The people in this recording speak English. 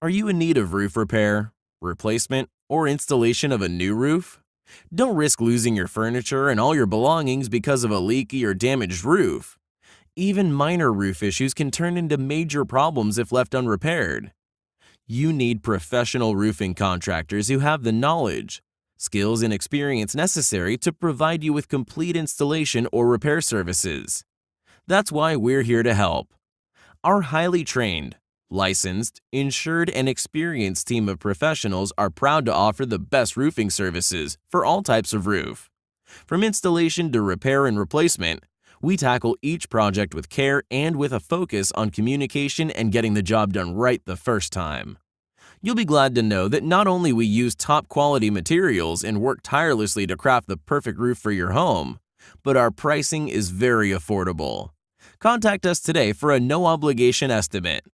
Are you in need of roof repair, replacement, or installation of a new roof? Don't risk losing your furniture and all your belongings because of a leaky or damaged roof. Even minor roof issues can turn into major problems if left unrepaired. You need professional roofing contractors who have the knowledge, skills, and experience necessary to provide you with complete installation or repair services. That's why we're here to help. Our highly trained, licensed, insured, and experienced team of professionals are proud to offer the best roofing services for all types of roof. From installation to repair and replacement, we tackle each project with care and with a focus on communication and getting the job done right the first time. You'll be glad to know that not only we use top quality materials and work tirelessly to craft the perfect roof for your home, but our pricing is very affordable. Contact us today for a no-obligation estimate.